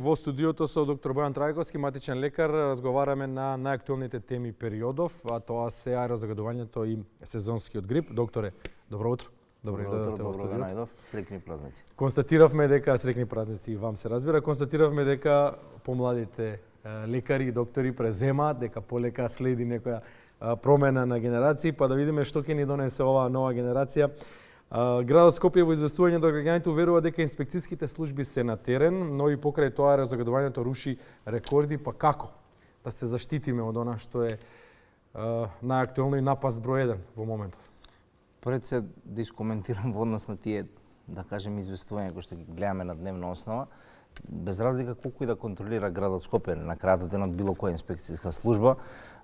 Во студиото со доктор Бојан Трајковски, матичен лекар, разговараме на најактуелните теми периодов, а тоа се аерозагадувањето и сезонскиот грип. Докторе, добро утро. Добро утро, срекни празници. Констатиравме дека срекни празници и вам се разбира, констатиравме дека помладите лекари и доктори преземаат, дека полека следи некоја промена на генерации, па да видиме што ќе ни донесе оваа нова генерација. Градот Скопје во известување до граѓаните уверува дека инспекцијските служби се на терен, но и покрај тоа аерозагадувањето руши рекорди, па како да се заштитиме од она што е најактуелно и напаст број 1 во моментов? Пред се да искоментирам во однос на тие, да кажем, известувања кои што ги гледаме на дневна основа, без разлика колку и да контролира градот Скопје, на крајот денот било која инспекцијска служба,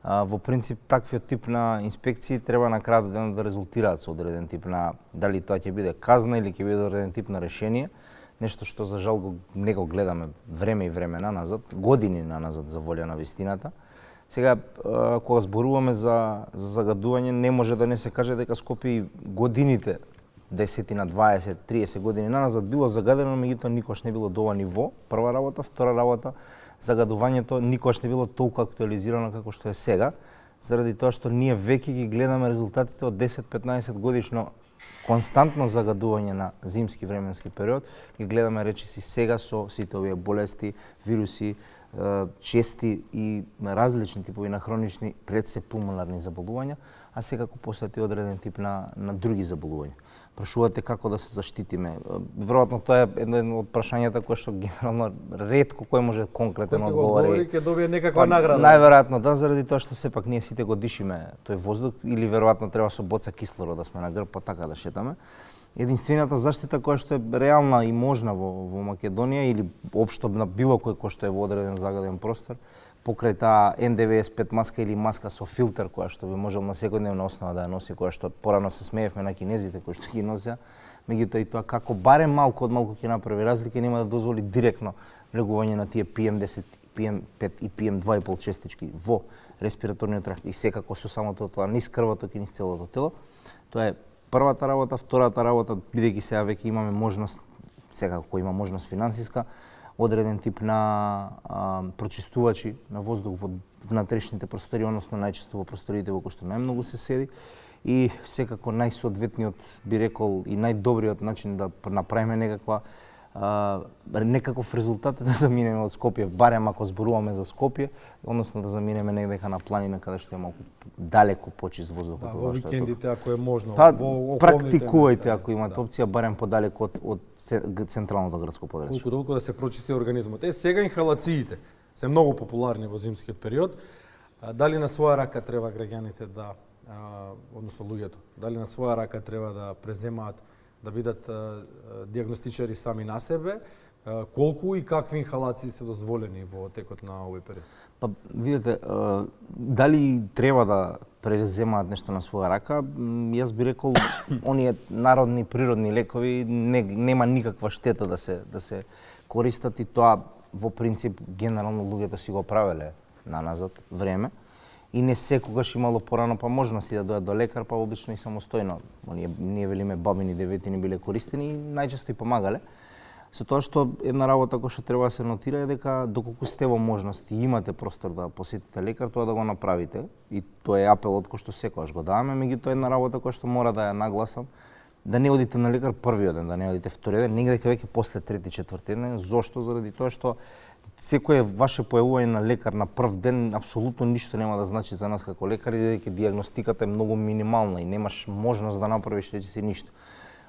во принцип таквиот тип на инспекции треба на крајот денот да резултираат со одреден тип на, дали тоа ќе биде казна или ќе биде одреден тип на решение, нешто што за жал не го гледаме време и време назад, години назад за волја на вистината. Сега, кога зборуваме за загадување, не може да не се каже дека Скопје годините 10 на 20, 30 години назад било загадено, меѓутоа никош не било до ова ниво. Прва работа, втора работа, загадувањето никош не било толку актуализирано како што е сега, заради тоа што ние веќе ги гледаме резултатите од 10-15 годишно константно загадување на зимски временски период, ги гледаме речиси сега со сите овие болести, вируси, чести и различни типови на хронични предсепулмонарни заболувања, а секако посети одреден тип на други заболувања. Прашувате како да се заштитиме. Веројатно тоа е едно од прашањата кои што генерално ретко кој може конкретен одговори. Кој ќе добие некаква награда. Најверојатно да, заради тоа што сепак ние сите го дишиме тој воздух или веројатно треба со боца кислород да сме на грб, па така да шетаме. Единствената заштита која што е реална и можна во Македонија или општо на било кој што е во одреден загаден простор, покрај таа N95 маска или маска со филтер која што би можел на секојдневна основа да ја носи, која што порано се смеевме на кинезите кои што ги носеа, меѓутоа и тоа како барем малку од малку ќе направи разлика, нема да дозволи директно влегување на тие PM10, PM5 и PM2,5 честички во респираторниот тракт и секако со самото тоа низ крвоток и низ целото тело. Тоа е првата работа. Втората работа, бидејќи сега веќе имаме можност, секако има можност финансиска, одреден тип на прочистувачи на воздух во внатрешните простори, односно најчесто во просториите во кои што најмногу се седи, и секако најсоодветниот, би рекол, и најдобриот начин да направиме некаков резултат да заминеме од Скопје, барем ако зборуваме за Скопје, односно да заминеме негде на планина каде што е малку далеку почист воздух. Да, во викендите ако е можно, во практикувајте ако имате опција барем подалеку од централното градско подрачје. Колку толку да се прочисти организмот. Сега инхалациите се многу популарни во зимскиот период. Дали на своја рака треба граѓаните да, односно луѓето, дали на своја рака треба да преземаат, да бидат диагностичари сами на себе, колку и какви инхалации се дозволени во текот на овој период? Па видите, дали треба да преземаат нешто на своја рака, јас би рекол оние народни природни лекови нема никаква штета да се користат, и тоа во принцип генерално луѓето си го правеле назад време. И не секогаш имало порано па можности да дојдат до лекар, па обично и самостојно. Ние велиме бабини деветини биле користени и најчесто и помагале. Со тоа што една работа која што треба да се нотира е дека доколку сте во можност и имате простор да посетите лекар, тоа да го направите. И тоа е апелот кој што секогаш го даваме, меѓутоа една работа која што мора да ја нагласам, да не одите на лекар првиот ден, да не одите вториот ден, негде веќе после трети, четврти ден. Зошто? Заради тоа што секое ваше појавување на лекар на прв ден апсолутно ништо нема да значи за нас како лекари, дека дијагностиката е многу минимална и немаш можност да направиш речиси ништо.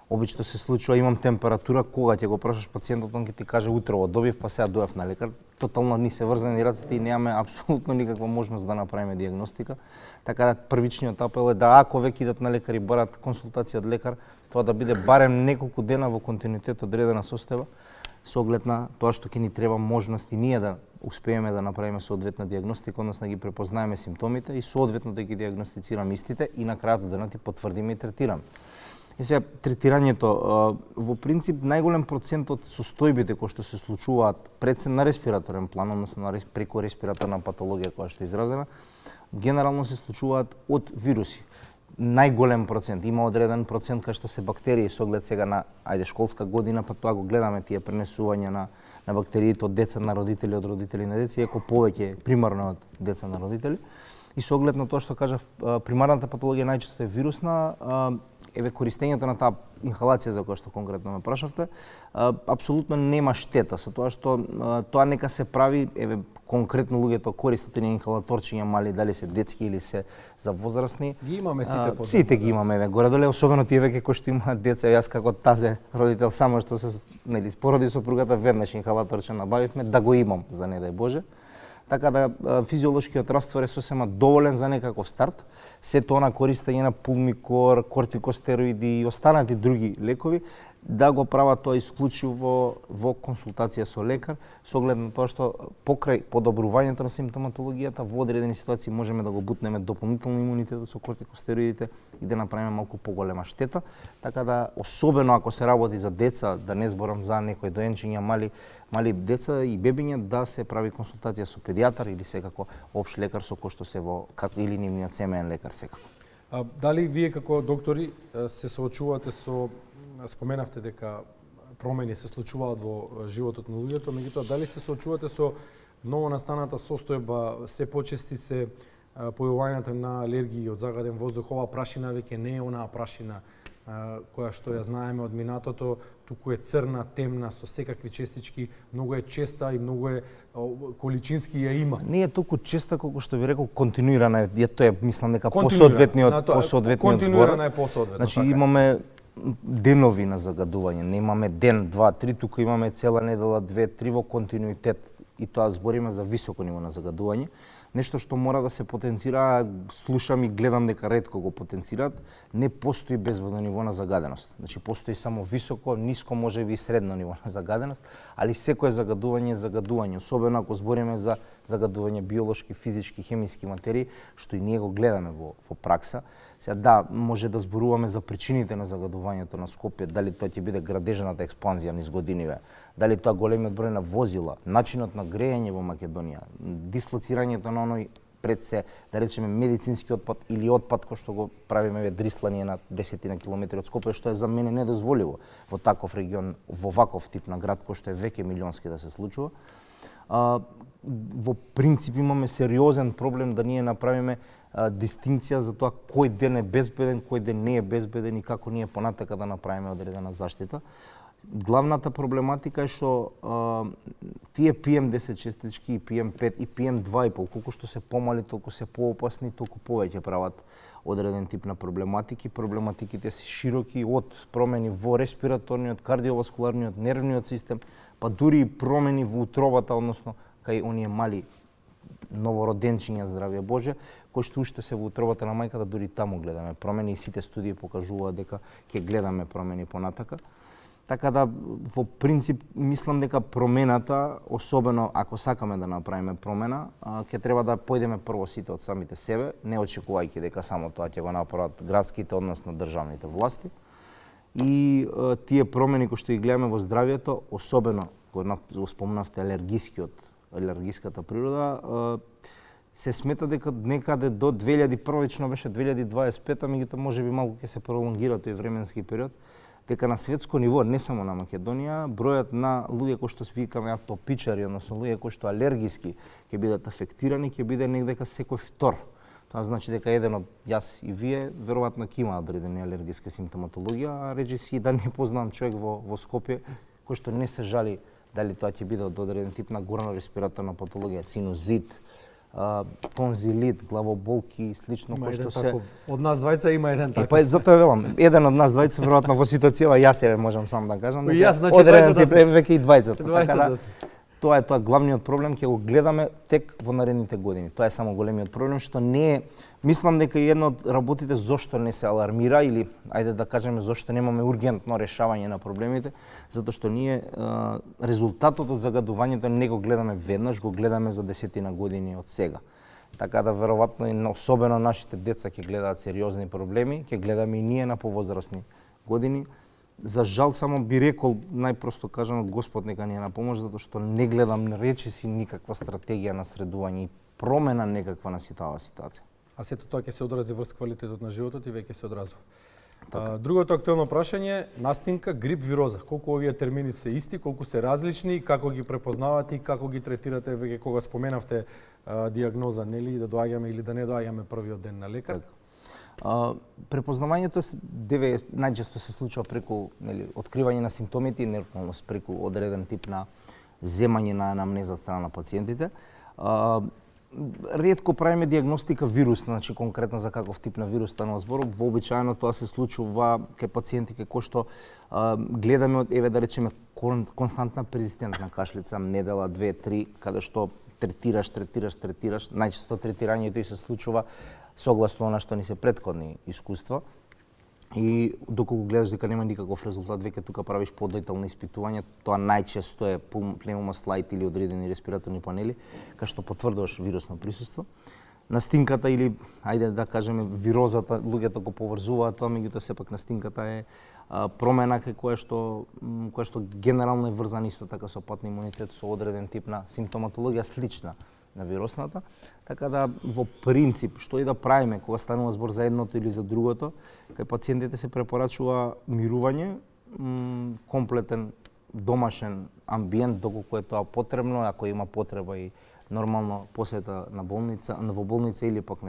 Обично се случува, имам температура, кога ќе го прашаш пациентот, он ќе ти каже утрово добив, па сега дојав на лекар. Тотално ни се врзани рацете и немаме апсолутно никаква можност да направиме дијагностика. Така да првичниот апел е да ако веќе идат на лекар и барат консултација од лекар, тоа да биде барем неколку дена во континуитет одредена состојба, со оглед на тоа што ќе ни треба можност и ние да успееме да направиме соодветна дијагностика, односно да ги препознаеме симптомите и соодветно да ги дијагностицираме истите и на крајот денот и потврдиме и третираме. И сега третирањето, во принцип најголем процент од состојбите кои што се случуваат пред се на респираторен план, односно преку респираторна патологија која што е изразена, генерално се случуваат од вируси. најголем процент, има одреден процент кај што се бактерии со оглед сега на школска година, па тоа го гледаме тие пренесувања на на бактериите од деца на родители, од родители на деца, иако повеќе примарно од деца на родители. И со оглед на тоа што кажав, примарната патологија најчесто е вирусна, користењето на таа инхалација за која што конкретно ме прашавте, апсолутно нема штета со тоа што тоа нека се прави, конкретно луѓето користат оние инхалаторчиња мали, дали се детски или се за возрастни. Ги имаме сите по. Сите ги имаме, горе-доле, особено тие веќе кои што имаат деца, јас како тазе родител само што се породи сопругата веднаш инхалаторче набавивме да го имам, за не дај Боже. Така да физиолошкиот раствор е сосема доволен за некаков старт. Сето она користење на пулмикор, кортикостероиди и останати други лекови, да го прават тоа исклучиво во консултација со лекар, со оглед на тоа што покрај подобрувањето на симптоматологијата во одредени ситуации можеме да го бутнеме дополнително имунитетот со кортикостероидите и да направиме малку поголема штета. Така да, особено ако се работи за деца, да не зборам за некои доенчиња, мали деца и бебиња, да се прави консултација со педијатар или секако општ лекар со кој што се или нивниот семеен лекар секако. Дали вие како доктори се соочувате со, споменавте дека промени се случуваат во животот на луѓето, меѓутоа дали се соочувате со новонастаната состојба, се почести се појавувањето на алергии од загаден воздух, оваа прашина веќе не е онаа прашина која што ја знаеме од минатото, туку е црна, темна, со секакви честички, многу е честа и многу е количински ја има. Не е толку честа колку што би рекол континуирана е, тоа е мислам дека посоодветниот збор. Континуирана е посоодветно. Значи имаме денови на загадување, не имаме ден, два, три, туку имаме цела недела, две, три во континуитет и тоа збориме за високо ниво на загадување. Нешто што мора да се потенцира, слушам и гледам дека ретко го потенцираат, не постои безбедно ниво на загаденост. Значи постои само високо, ниско, можеби и средно ниво на загаденост, али секое загадување е загадување, особено ако збориме за загадување биолошки, физички, хемиски материи, што и ние го гледаме во пракса. Сега да, може да зборуваме за причините на загадувањето на Скопје, дали тоа ќе биде градежната експанзија низ годиниве, дали тоа големиот број на возила, начинот на грејење во Македонија, дислоцирањето на оној пред се, да речеме, медицински отпад или отпад кој што го правиме дрислање на 10 на километри од Скопје, што е за мене недозволиво во таков регион, во ваков тип на град кој што е веќе милионски да се случува. Во принцип имаме сериозен проблем да ние направиме дистинкција за тоа кој ден е безбеден, кој ден не е безбеден и како ние понатака да направиме одредена заштита. Главната проблематика е што тие PM10 честички и PM5 и PM2,5, колку што се помали, толку се поопасни, толку повеќе прават одреден тип на проблематики. Проблематиките се широки, од промени во респираторниот, кардиоваскуларниот, нервниот систем, па дури и промени во утробата, односно кај оние мали новороденчиња, здравје Боже, кои што уште се во утробата на мајката, дури таму гледаме промени и сите студии покажуваат дека ќе гледаме промени понатака. Така да, во принцип, мислам дека промената, особено ако сакаме да направиме промена, ќе треба да појдеме прво сите од самите себе, не очекувајќи дека само тоа ќе го направат градските, односно државните власти. И тие промени кои што ги гледаме во здравјето, особено го спомнавте алергиската природа, се смета дека некаде до 2000, првично беше 2025, меѓутоа можеби малку ќе се пролонгира тој временски период, дека на светско ниво, не само на Македонија, бројот на луѓе кои што се викаме атопичари, односно луѓе кои што алергиски ќе бидат афектирани, ќе биде негдека секој втор. Тоа значи дека еден од јас и вие веројатно ќе има одредени алергиска симптоматологија, а речиси да не познавам човек во Скопје кој што не се жали дали тоа ќе биде од одреден тип на горно-респираторна патологија, синузит, тонзилит, главоболки и слично кој што се од нас двајца има еден таков. Па затоа велам, еден од нас двајца веројатно во ситуацијава јас е можам сам да кажам. И јас, значи одреден тип веќе и двајцата. Така да тоа е главниот проблем, ќе го гледаме тек во наредните години. Тоа е само големиот проблем што не е, мислам дека едно од работите зошто не се алармира или ајде да кажеме зошто немаме ургентно решавање на проблемите, затоа што ние резултатот од загадувањето не го гледаме веднаш, го гледаме за десетина години од сега. Така да веројатно и особено нашите деца ќе гледаат сериозни проблеми, ќе гледаме и ние на повозрасни години. За жал, само би рекол, најпросто кажано, Господ нека ни е на помош, затоа што не гледам речиси никаква стратегија на средување и промена некаква на таа ситуација. А сето тоа ќе се одрази врз квалитетот на животот и веќе се одразува. Другото актуелно прашање, настинка, грип, вироза. Колку овие термини се исти, колку се различни, како ги препознавате и како ги третирате веќе кога споменавте диагноза, нели, да доаѓаме или да не доаѓаме првиот ден на лекар? Препознавањето најчесто се случува преку откривање на симптомите и нормално преку одреден тип на земање на анамнеза од страна на пациентите. Ретко правиме диагностика вирусна, значи конкретно за каков тип на вирус станува збор. Вообичаено тоа се случува кај пациенти кои што гледаме да речеме константна перзистентна кашлица, недела, 2-3, каде што третираш, најчесто третирањето и се случува согласно она што ни се претходни искуства. И доколку гледаш дека нема никаков резултат, веќе тука правиш подетални испитувања, тоа најчесто е пневмослайд или одредени респираторни панели, кај што потврдуваш вирусно присуство. Настинката или, ајде да кажеме, вирозата, луѓето го поврзуваат тоа, меѓутоа сепак настинката е промена која што генерално е врзана исто така со патни имунитет, со одреден тип на симптоматологија слична на вирусната, така да во принцип што и да правиме кога станува збор за едното или за другото, кај пациентите се препорачува мирување, комплетен домашен амбиент доколку е тоа потребно, ако има потреба и нормално посета на во болница или пак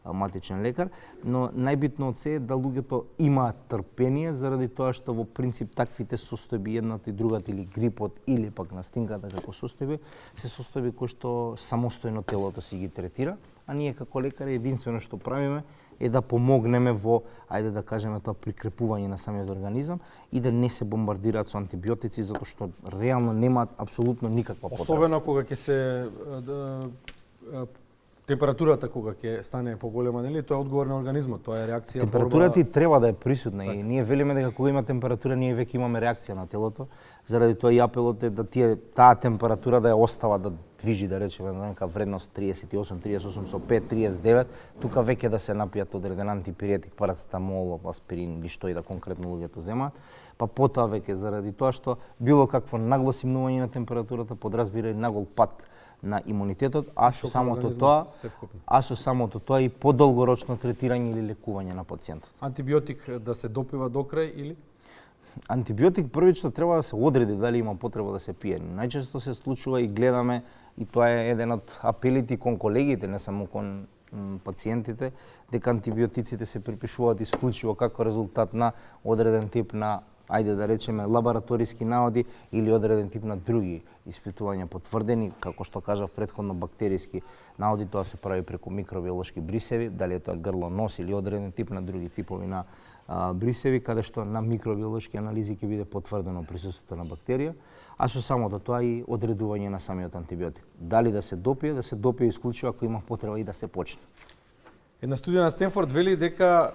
матичен лекар, но најбитно од се е да луѓето имаат трпение заради тоа што во принцип таквите состојби, едната и другата или грипот или пак настинката како состојби, се состојби кои што самостојно телото си ги третира, а ние како лекари единствено што правиме е да помогнеме во, ајде да кажеме, тоа прикрепување на самиот организам и да не се бомбардираат со антибиотици, затоа што реално немаат апсолутно никаква потреба. Особено кога ќе се температурата кога ќе стане поголема, нели, тоа е одговор на организмот, тоа е реакција. Температурата и треба да е присутна и ние велиме дека кога има температура ние веќе имаме реакција на телото. Заради тоа и апелот е да таа температура да ја остава да движи, да речеме, на нека вредност 38 со 5, 39, тука веќе да се напијат одреден антипиретик, парацетамол, аспирин или што и да конкретно луѓето земаат, па потоа веќе заради тоа што било какво нагло симнување на температурата подразбира и нагол пат на имунитетот, а со самото тоа и подолгорочно третирање или лекување на пациентот. Антибиотик да се допива до крај или? Антибиотик првично треба да се одреди дали има потреба да се пие. Најчесто се случува и гледаме, и тоа е еден од апелите кон колегите, не само кон пациентите, дека антибиотиците се припишуваат исклучиво како резултат на одреден тип на, ајде да речеме, лабораториски наоди или одреден тип на други испитувања потврдени, како што кажав претходно, бактериски наоди, тоа се прави преку микробиолошки брисеви, дали е тоа грло, нос или одреден тип на други типови на брисеви, каде што на микробиолошки анализи ќе биде потврдено присуството на бактерија, а со самото тоа и одредување на самиот антибиотик. Дали да се допие исклучиво ако има потреба и да се почне. Една студија на Стенфорд вели дека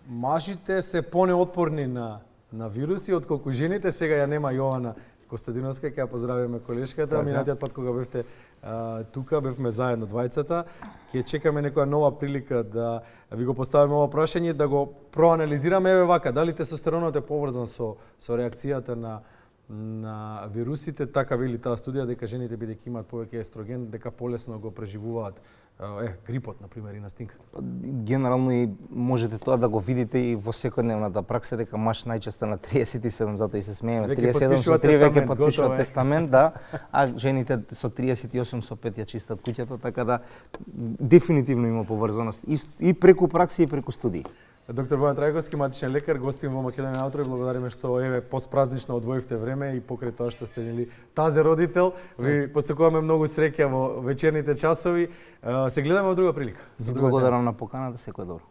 мажите се понеотпорни на вируси отколку жените. Сега ја нема Јована Костадиновска, ќе ја поздравиме колешката. Минатиот пат кога бевте тука, бевме заедно двајцата. Ќе чекаме некоја нова прилика да ви го поставиме ова прашање, да го проанализираме еве вака, дали тестостеронот е поврзан со реакцијата на вирусите. Така вели таа студија дека жените бидејќи имаат повеќе естроген, дека полесно го преживуваат грипот, например, и настинката. Генерално и можете тоа да го видите и во секојдневната пракса, дека маж најчесто на 37, затоа и се смееме, 37 со 3 веќе потпишува тестамент, да, а жените со 38 со 5 ја чистат куќата, така да дефинитивно има поврзаност и преку пракси и преку студии. Доктор Бојан Трајковски, матичен лекар, гостин во Македонија Аутро, и благодариме што постпразнично одвоивте време и покрај тоа што сте тазе родител. Ви посакуваме многу среќа во вечерните часови. Се гледаме во друга прилика. Благодарам на поканата, секој добро.